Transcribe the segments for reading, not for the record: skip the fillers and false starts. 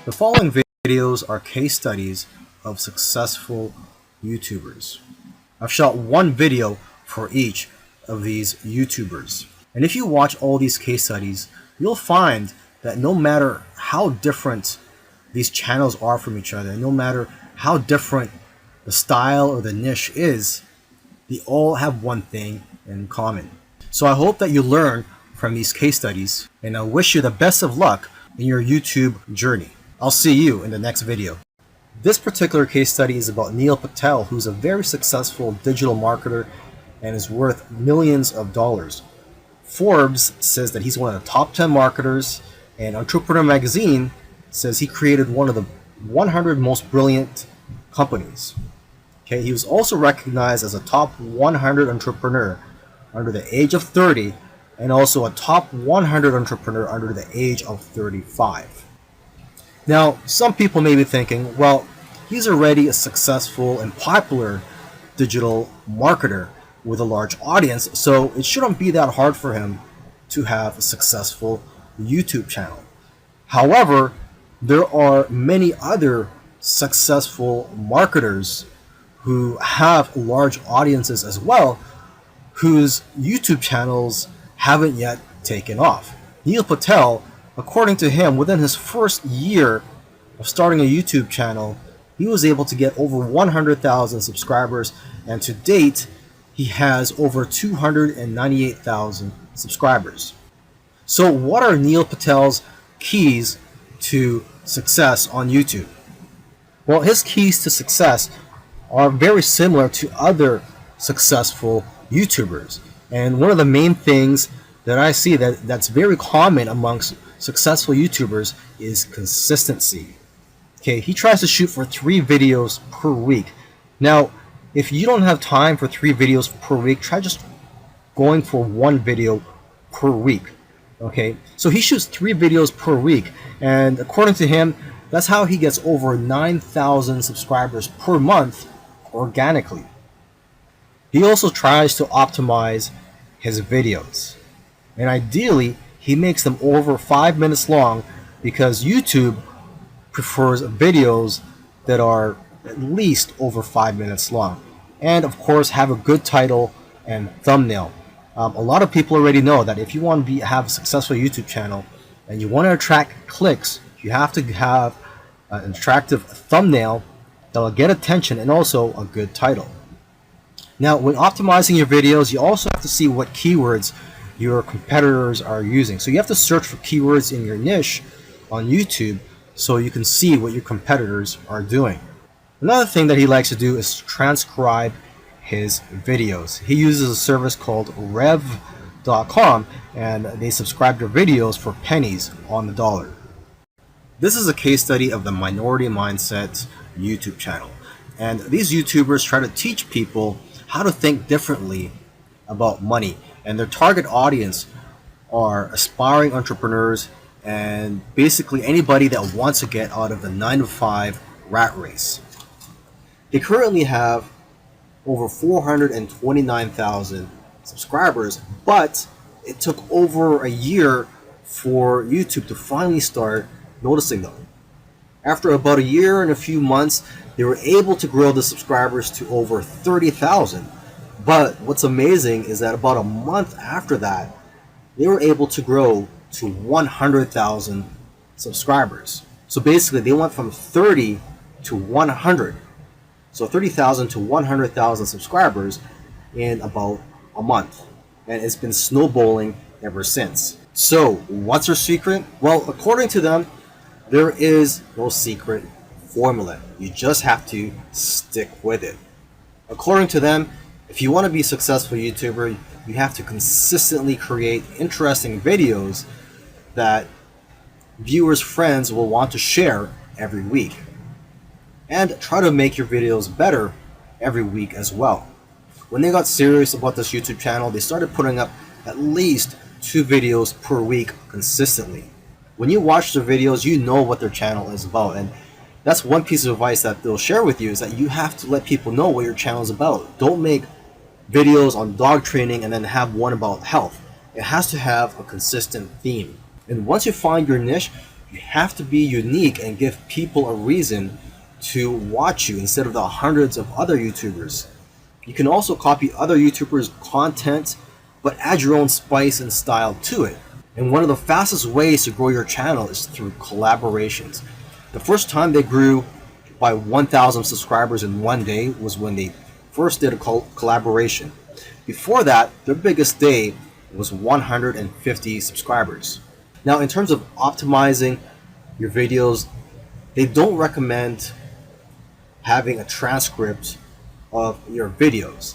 The following videos are case studies of successful YouTubers. I've shot one video for each of these YouTubers. And if you watch all these case studies, you'll find that no matter how different these channels are from each other, no matter how different the style or the niche is, they all have one thing in common. So I hope that you learn from these case studies, and I wish you the best of luck in your YouTube journey. I'll see you in the next video. This particular case study is about Neil Patel, who's a very successful digital marketer and is worth millions of dollars. Forbes says that he's one of the top 10 marketers, and Entrepreneur magazine says he created one of the 100 most brilliant companies. Okay, he was also recognized as a top 100 entrepreneur under the age of 30 and also a top 100 entrepreneur under the age of 35. Now, some people may be thinking, well, he's already a successful and popular digital marketer with a large audience, so it shouldn't be that hard for him to have a successful YouTube channel. However, there are many other successful marketers who have large audiences as well, whose YouTube channels haven't yet taken off. Neil Patel, according to him, within his first year of starting a YouTube channel, he was able to get over 100,000 subscribers, and to date, he has over 298,000 subscribers. So what are Neil Patel's keys to success on YouTube? Well, his keys to success are very similar to other successful YouTubers. And one of the main things that I see that's very common amongst successful YouTubers is consistency. Okay, he tries to shoot for 3 videos per week. Now, if you don't have time for 3 videos per week, try just going for 1 video per week. Okay, so he shoots 3 videos per week, and according to him, that's how he gets over 9,000 subscribers per month organically. He also tries to optimize his videos, and ideally he makes them over 5 minutes long, because YouTube prefers videos that are at least over 5 minutes long, and of course have a good title and thumbnail. A lot of people already know that if you want to have a successful YouTube channel and you want to attract clicks, you have to have an attractive thumbnail that will get attention and also a good title. Now, when optimizing your videos, you also have to see what keywords your competitors are using. So you have to search for keywords in your niche on YouTube so you can see what your competitors are doing. Another thing that he likes to do is transcribe his videos. He uses a service called rev.com, and they subscribe their videos for pennies on the dollar. This is a case study of the Minority Mindset YouTube channel. And these YouTubers try to teach people how to think differently about money. And their target audience are aspiring entrepreneurs and basically anybody that wants to get out of the 9-to-5 rat race. They currently have over 429,000 subscribers, but it took over a year for YouTube to finally start noticing them. After about a year and a few months, they were able to grow the subscribers to over 30,000. But what's amazing is that about a month after that, they were able to grow to 100,000 subscribers. So basically, they went from 30 to 100. So 30,000 to 100,000 subscribers in about a month. And it's been snowballing ever since. So what's their secret? Well, according to them, there is no secret formula. You just have to stick with it. According to them, if you want to be a successful YouTuber, you have to consistently create interesting videos that viewers' friends will want to share every week. And try to make your videos better every week as well. When they got serious about this YouTube channel, they started putting up at least 2 videos per week consistently. When you watch their videos, you know what their channel is about, and that's one piece of advice that they'll share with you, is that you have to let people know what your channel is about. Don't make videos on dog training and then have one about health. It has to have a consistent theme. And once you find your niche, You have to be unique and give people a reason to watch you instead of the hundreds of other YouTubers. You can also copy other YouTubers' content, but add your own spice and style to it. And one of the fastest ways to grow your channel is through collaborations. The first time they grew by 1,000 subscribers in one day was when they first did a collaboration. Before that, their biggest day was 150 subscribers. Now, in terms of optimizing your videos, they don't recommend having a transcript of your videos.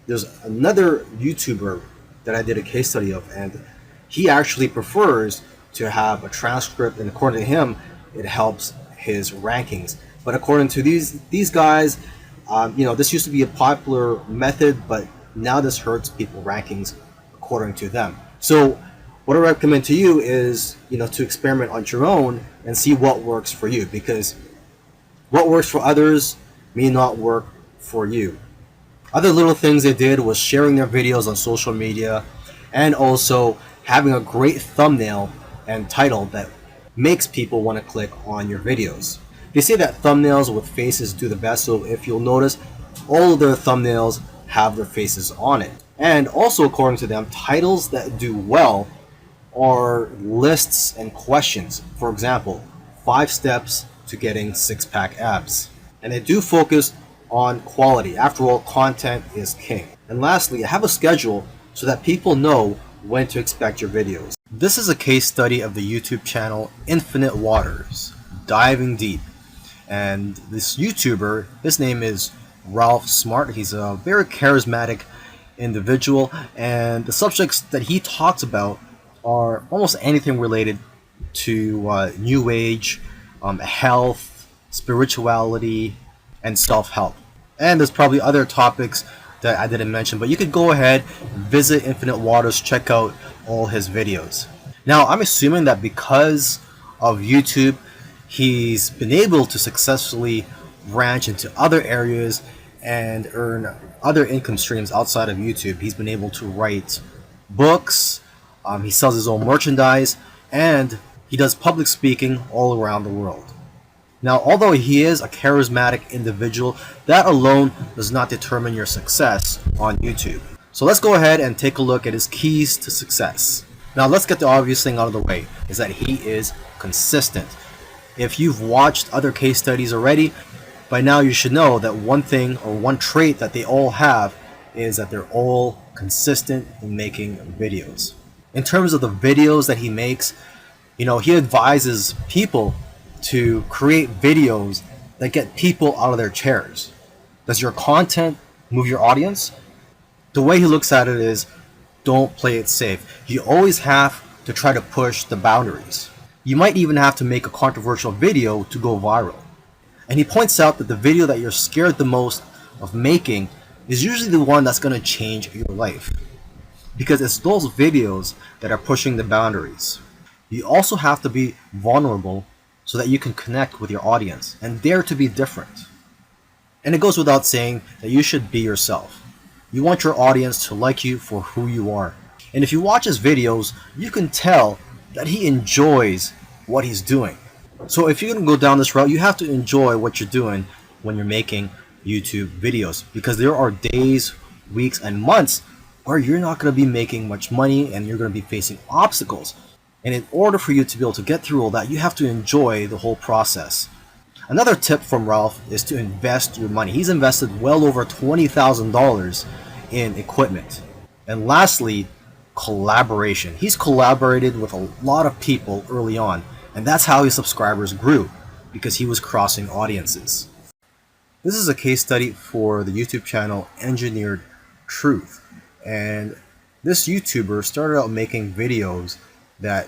There's another YouTuber that I did a case study of, and he actually prefers to have a transcript, and according to him, it helps his rankings. But according to these guys, this used to be a popular method, but now this hurts people rankings according to them. So what I recommend to you is, to experiment on your own and see what works for you, because what works for others may not work for you. Other little things they did was sharing their videos on social media, and also having a great thumbnail and title that makes people want to click on your videos. They say that thumbnails with faces do the best, so if you'll notice, all of their thumbnails have their faces on it. And also, according to them, titles that do well are lists and questions. For example, 5 steps to getting 6-pack abs. And they do focus on quality. After all, content is king. And lastly, have a schedule so that people know when to expect your videos. This is a case study of the YouTube channel Infinite Waters, diving deep. And this YouTuber, his name is Ralph Smart. He's a very charismatic individual, and the subjects that he talks about are almost anything related to new age, health, spirituality, and self-help. And there's probably other topics that I didn't mention, but you could go ahead, visit Infinite Waters, check out all his videos. Now, I'm assuming that because of YouTube, he's been able to successfully branch into other areas and earn other income streams outside of YouTube. He's been able to write books, he sells his own merchandise, and he does public speaking all around the world. Now, although he is a charismatic individual, that alone does not determine your success on YouTube. So let's go ahead and take a look at his keys to success. Now, let's get the obvious thing out of the way, is that he is consistent. If you've watched other case studies already, by now you should know that one thing or one trait that they all have is that they're all consistent in making videos. In terms of the videos that he makes, he advises people to create videos that get people out of their chairs. Does your content move your audience? The way he looks at it is, don't play it safe. You always have to try to push the boundaries. You might even have to make a controversial video to go viral. And he points out that the video that you're scared the most of making is usually the one that's going to change your life, because it's those videos that are pushing the boundaries. You also have to be vulnerable so that you can connect with your audience and dare to be different. And it goes without saying that you should be yourself. You want your audience to like you for who you are. And if you watch his videos, you can tell that he enjoys what he's doing. So if you're going to go down this route, you have to enjoy what you're doing when you're making YouTube videos, because there are days, weeks, and months where you're not going to be making much money and you're going to be facing obstacles. And in order for you to be able to get through all that, you have to enjoy the whole process. Another tip from Ralph is to invest your money. He's invested well over $20,000 in equipment. And lastly, collaboration. He's collaborated with a lot of people early on, and that's how his subscribers grew, because he was crossing audiences. This is a case study for the YouTube channel Engineered Truth. And this YouTuber started out making videos that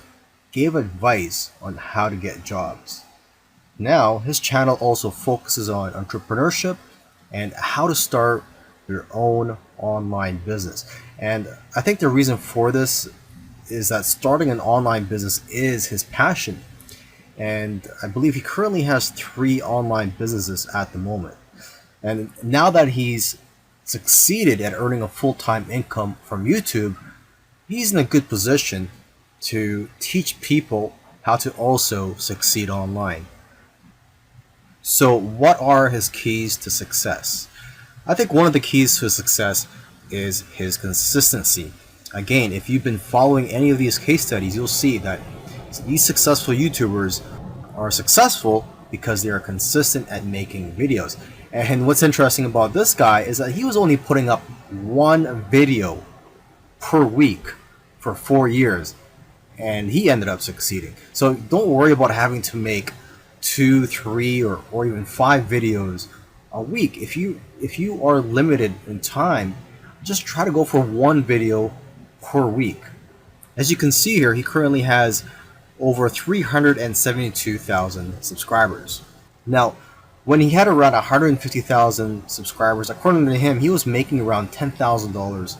gave advice on how to get jobs. Now, his channel also focuses on entrepreneurship and how to start your own online business. And I think the reason for this is that starting an online business is his passion. And I believe he currently has 3 online businesses at the moment. And now that he's succeeded at earning a full-time income from YouTube, he's in a good position to teach people how to also succeed online. So what are his keys to success? I think one of the keys to success is his consistency. Again, if you've been following any of these case studies, you'll see that these successful YouTubers are successful because they are consistent at making videos. And what's interesting about this guy is that he was only putting up one video per week for 4 years, and he ended up succeeding. So don't worry about having to make 2, 3, or even 5 videos a week. If you are limited in time, just try to go for one video per week. As you can see here, he currently has over 372,000 subscribers. Now, when he had around 150,000 subscribers, according to him, he was making around $10,000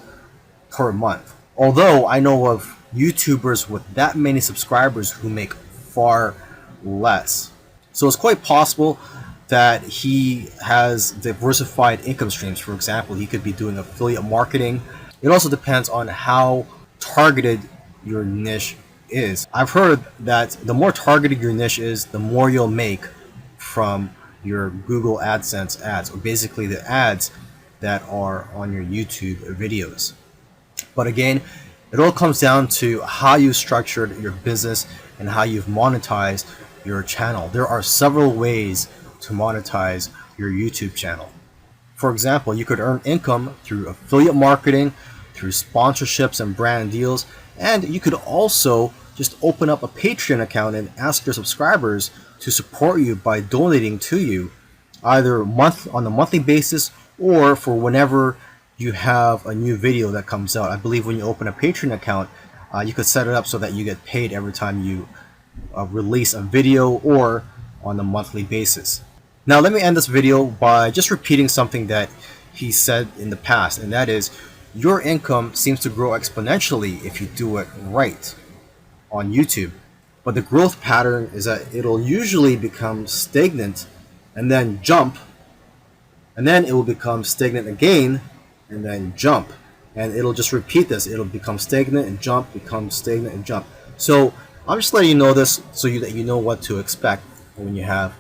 per month. Although I know of YouTubers with that many subscribers who make far less. So it's quite possible that he has diversified income streams. For example, he could be doing affiliate marketing. It also depends on how targeted your niche is. I've heard that the more targeted your niche is, the more you'll make from your Google AdSense ads, or basically the ads that are on your YouTube videos. But again, it all comes down to how you structured your business and how you've monetized your channel. There are several ways to monetize your YouTube channel. For example, you could earn income through affiliate marketing, through sponsorships and brand deals, and you could also just open up a Patreon account and ask your subscribers to support you by donating to you, either on a monthly basis or for whenever you have a new video that comes out. I believe when you open a Patreon account, you could set it up so that you get paid every time you release a video, or on a monthly basis. Now let me end this video by just repeating something that he said in the past, and that is, your income seems to grow exponentially if you do it right on YouTube. But the growth pattern is that it'll usually become stagnant and then jump, and then it will become stagnant again and then jump, and it'll just repeat this. It'll become stagnant and jump, become stagnant and jump. So I'm just letting you know this so that you know what to expect when you have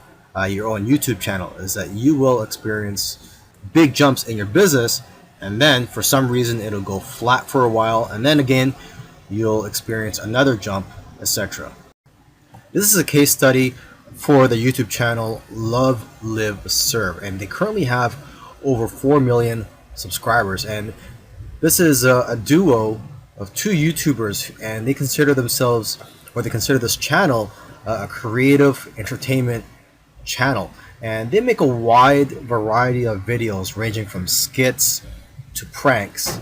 your own YouTube channel, is that you will experience big jumps in your business, and then for some reason it'll go flat for a while, and then again you'll experience another jump, etc. This is a case study for the YouTube channel Love, Live, Serve, and they currently have over 4 million subscribers, and this is a duo of 2 YouTubers, and they consider themselves, or they consider this channel, a creative entertainment channel, and they make a wide variety of videos ranging from skits to pranks.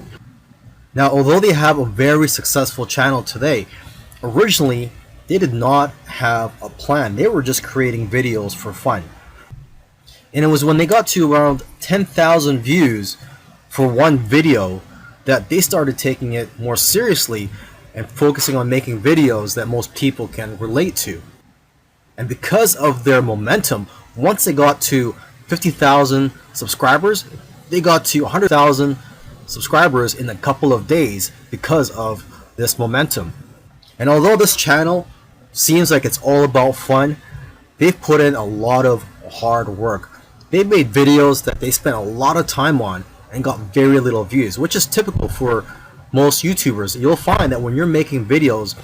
Now, although they have a very successful channel today, originally they did not have a plan. They were just creating videos for fun, and it was when they got to around 10,000 views for one video that they started taking it more seriously and focusing on making videos that most people can relate to. And because of their momentum, once they got to 50,000 subscribers, they got to 100,000 subscribers in a couple of days because of this momentum. And although this channel seems like it's all about fun, they've put in a lot of hard work. They made videos that they spent a lot of time on and got very little views, which is typical for most YouTubers. You'll find that when you're making videos,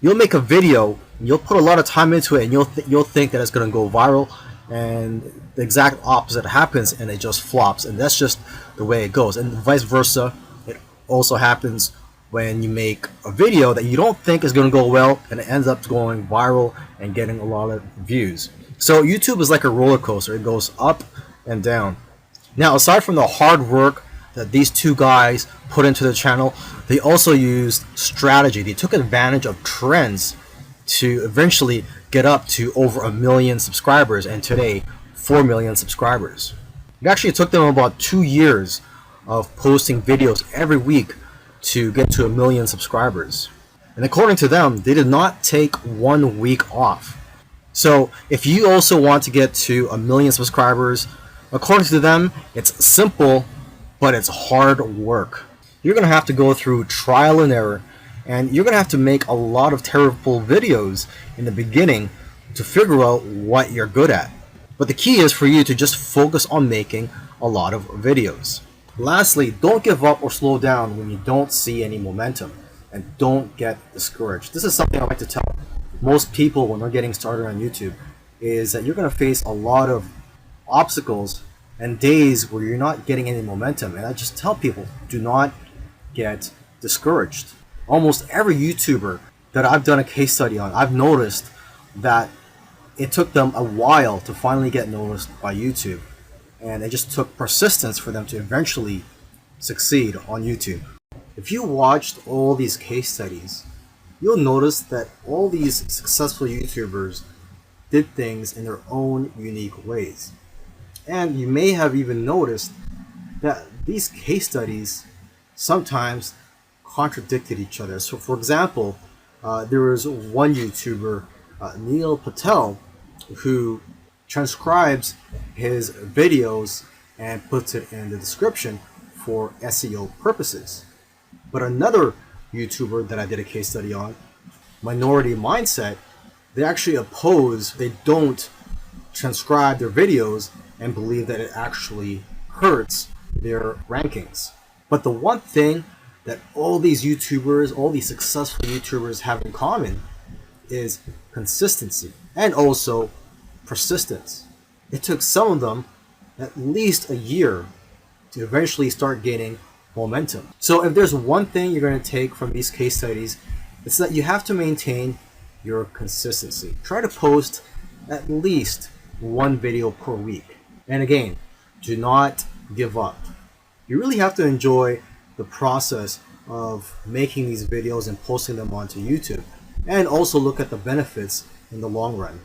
you'll make a video, you'll put a lot of time into it, and you'll think that it's going to go viral, and the exact opposite happens, and it just flops. And that's just the way it goes. And vice versa, it also happens when you make a video that you don't think is going to go well, and it ends up going viral and getting a lot of views. So YouTube is like a roller coaster. It goes up and down. Now, aside from the hard work that these 2 guys put into the channel, they also used strategy. They took advantage of trends to eventually get up to over 1 million subscribers, and today 4 million subscribers. It actually took them about 2 years of posting videos every week to get to 1 million subscribers. And according to them, they did not take 1 week off. So if you also want to get to 1 million subscribers, according to them, it's simple, but it's hard work. You're going to have to go through trial and error, And you're going to have to make a lot of terrible videos in the beginning to figure out what you're good at. But the key is for you to just focus on making a lot of videos. Lastly, don't give up or slow down when you don't see any momentum, and don't get discouraged. This is something I like to tell most people when they're getting started on YouTube, is that you're going to face a lot of obstacles and days where you're not getting any momentum. And I just tell people, do not get discouraged. Almost every YouTuber that I've done a case study on, I've noticed that it took them a while to finally get noticed by YouTube. And it just took persistence for them to eventually succeed on YouTube. If you watched all these case studies, you'll notice that all these successful YouTubers did things in their own unique ways. And you may have even noticed that these case studies sometimes contradicted each other. So for example, there was one YouTuber, Neil Patel, who transcribes his videos and puts it in the description for SEO purposes. But another YouTuber that I did a case study on, Minority Mindset, they don't transcribe their videos and believe that it actually hurts their rankings. But the one thing that all these YouTubers, all these successful YouTubers have in common is consistency and also persistence. It took some of them at least a year to eventually start gaining momentum. So if there's one thing you're going to take from these case studies, it's that you have to maintain your consistency. Try to post at least one video per week. And again, do not give up. You really have to enjoy the process of making these videos and posting them onto YouTube, and also look at the benefits in the long run.